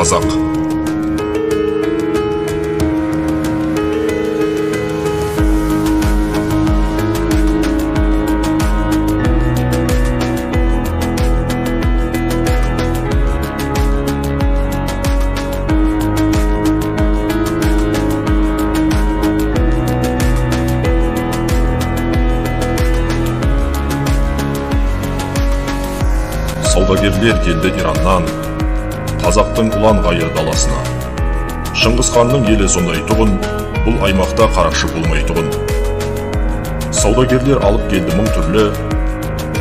қазақ. Саудагерлер келді Ираннан, қазақтың ұлан-ғайыр даласына. Шыңғыс ханның елі сондай тұғын, бұл аймақта қарақшы болмай тұғын. Саудагерлер алып келді мың түрлі,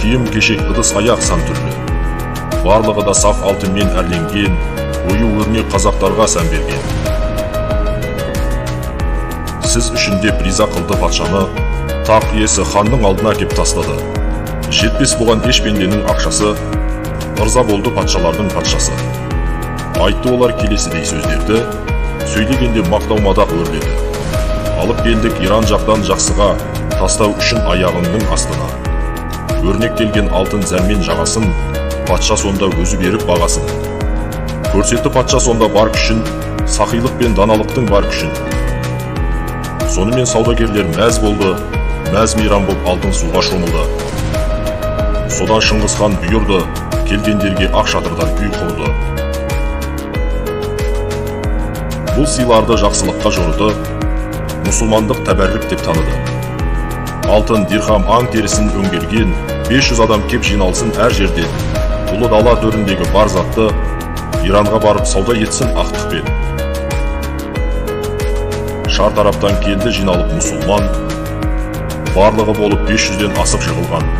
киім кешек ыдыс аяқ сан түрлі. Барлығы да саф алтынмен әрленген, ою өрнек қазақтарға сән берген. Сіз үшін деп риза қылды патшаны, тақ иесі ханның алдына кеп тастады. Жетпес болған еш пенденің ақшасы, ырза болды патшалардың патшасы. Айтты олар келесідей сөздерді, сөйлегенде мақтау-мадақ өрледі. Алып келдік Иран жақтан жақсыға, тастау үшін аяғыңның астына. Өрнектелген алтын зәммен жағасын, патша сонда өзі беріп бағасын. Көрсетті патша сонда бар күшін, сақилық пен даналықтың бар күшін. Сонымен саудагерлер мәз болды, мәз-мейрам боп алтын суға шомылды. Содан Шыңғыс хан бұйырды, келгендерге ақ шатырдан үй құрды. Бұл сыйларды жақсылыққа жорыды, мұсылмандық тәбәррік деп таныды. Алтын, дирхам, аң терісін өңгерген 500 адам кеп жиналсын әр жерден. Ұлы дала төріндегі бар затты Иранға барып сауда етсін ақтықпен. Шар тараптан келді жиналып мұсылман, барлығы болып 500-ден асып жығылған.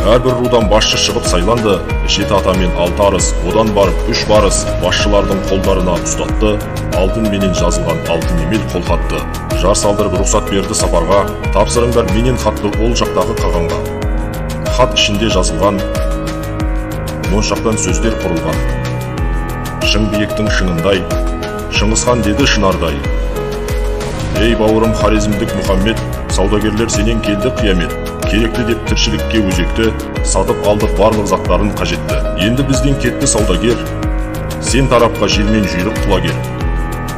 Әрбір рудан басшы шығып сайланды, 7 ата мен 6 арыс, одан барып 3 барыс басшылардың қолдарына ұстатты, алтын менен жазылған алтын емел қолхатты. Жар салдырып рұқсат берді сапарға, тапсырыңдар менен хатты ол жақтағы қағанға. Хат ішінде жазылған, моншақтан сөздер құрылған. Шың биектің шыңындай, Шыңғыс хан деді шынардай. Ей бауырым Хорезмдік Мұхаммед, саудагерлер сенен келді қиямет. Керекті деп тіршілікке өзекті, сатып алдық барлық заттарын қажетті. Енді бізден кетті саудагер, сен тарапқа желмен жүйрік құлагер.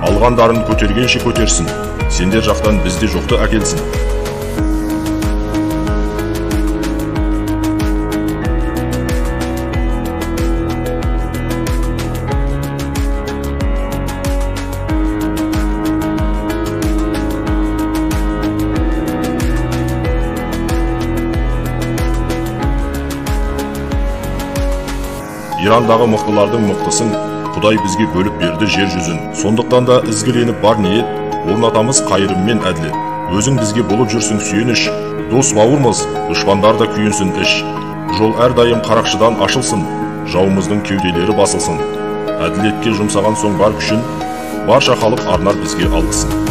Алғандарын көтергенше көтерсін, сендер жақтан бізде жоқты әкелсін. Ирандағы мықтылардың мықтысын Құдай бізге бөліп берді жер жүзін. Сондықтан да ізгіленіп бар ниет, орнатамыз қайырым мен әділет. Өзің бізге болып жүрсің сүйеніш, дос бауырмыз, дұшпандар да күйінсін іш. Жол әрдайым қарақшыдан ашылсын, жауымыздың кеуделері басылсын. Әділетке жұмсаған соң бар күшін, барша халық арнар бізге алғысын.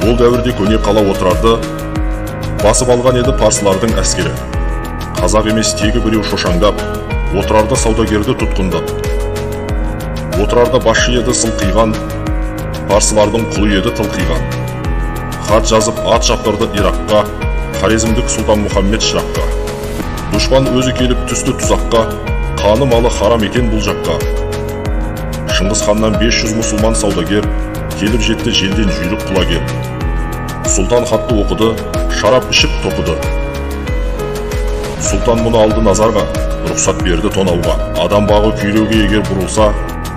Ол дәуірде көне қала отырарды, басып алған еді парсылардың әскері. Қазақ емес тегі біреу шошаңдап, отырарда саудагерді тұтқындап. Отырарда басшы еді сылқиған, парсылардың құлы еді тылқиған. Хат жазып ат шаптырды Ираққа, Хорезмдік Сұлтан Мұхаммед шыраққа. Дұшпан өзі келіп түсті тұзаққа, қаны малы харам екен бұл жаққа. Шыңғыс ханнан 500 мұсылман саудагер, келіп жетті желден жүйрік құлагер. Сұлтан хатты оқыды, шарап ішіп тоқыды. Сұлтан мұны алды назарға, рұқсат берді тонауға. Адам бағы күйреуге егер бұрылса,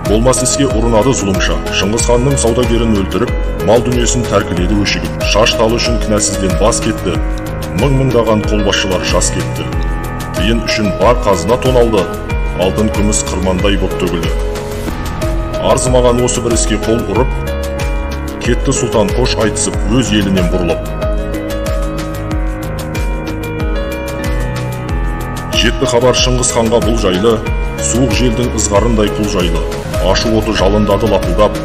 болмас іске ұрынады зұлымша. Шыңғыс ханның саудагерін өлтіріп, мал дүниесін тәркіледі өшігіп. Шаш талы үшін кінәсізден бас кетті, мың-мыңдаған қолбасшылар жас кетті. Тиын үшін бар қазына тоналды, алтын күміс қырмандай боп төгілді. Арзымаған осы бір іске қол ұрып, кетті сұлтан қош айтысып өз елінен бұрылып. Жетті хабар Шыңғыс ханға бұл жайлы, суық желдің ызғарындай құл жайлы. Ашу оты жалындады лапылдап,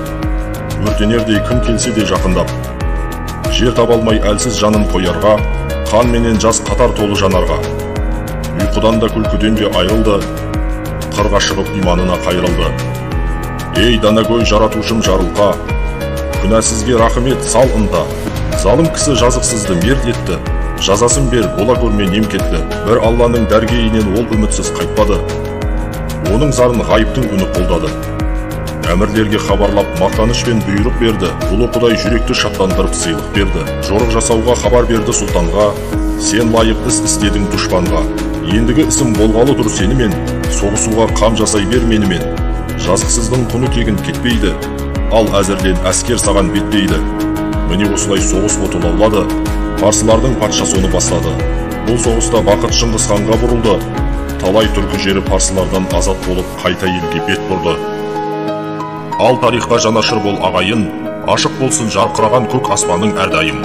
өртенердей кім келсе де жақындап. Жер табалмай әлсіз жанын қоярға, қан менен жас қатар толы жанарға. ұйқыдан да күлкіден де айрылды, қырға шығып иманына қайрылды. Ей данагөй жаратушым жарылқа, күнәсізге рахмет сал ынта. Залым кісі жазықсызды мерт етті, жазасын бер бола көрме нем кетті. Бір Алланың дәргейінен ол үмітсіз қайтпады, оның зарын ғайыптың үні қолдады. Әмірлерге хабарлап мақтаныш пен бұйрық берді, ұлы Құдай жүректі шаттандырып сыйлық берді. Жорық жасауға хабар берді сұлтанға, сен лайық іс істедің дұшпанға. Ендігі ісім болғалы тұр сенімен, соғысуға қам жасай бер менімен. Жазықсыздың құны тегін кетпейді, ал әзірлен әскер саған бетпейді. Міне осылай соғыс оты лаулады, парсылардың патшасы оны бастады. Бұл соғыста бақыт Шыңғыс ханға бұрылды, талай түркі жері парсылардан азат болып қайта елге бет бұрды. Ал тарихқа жанашыр бол ағайын, ашық болсын жарқыраған көк аспанның әрдайым.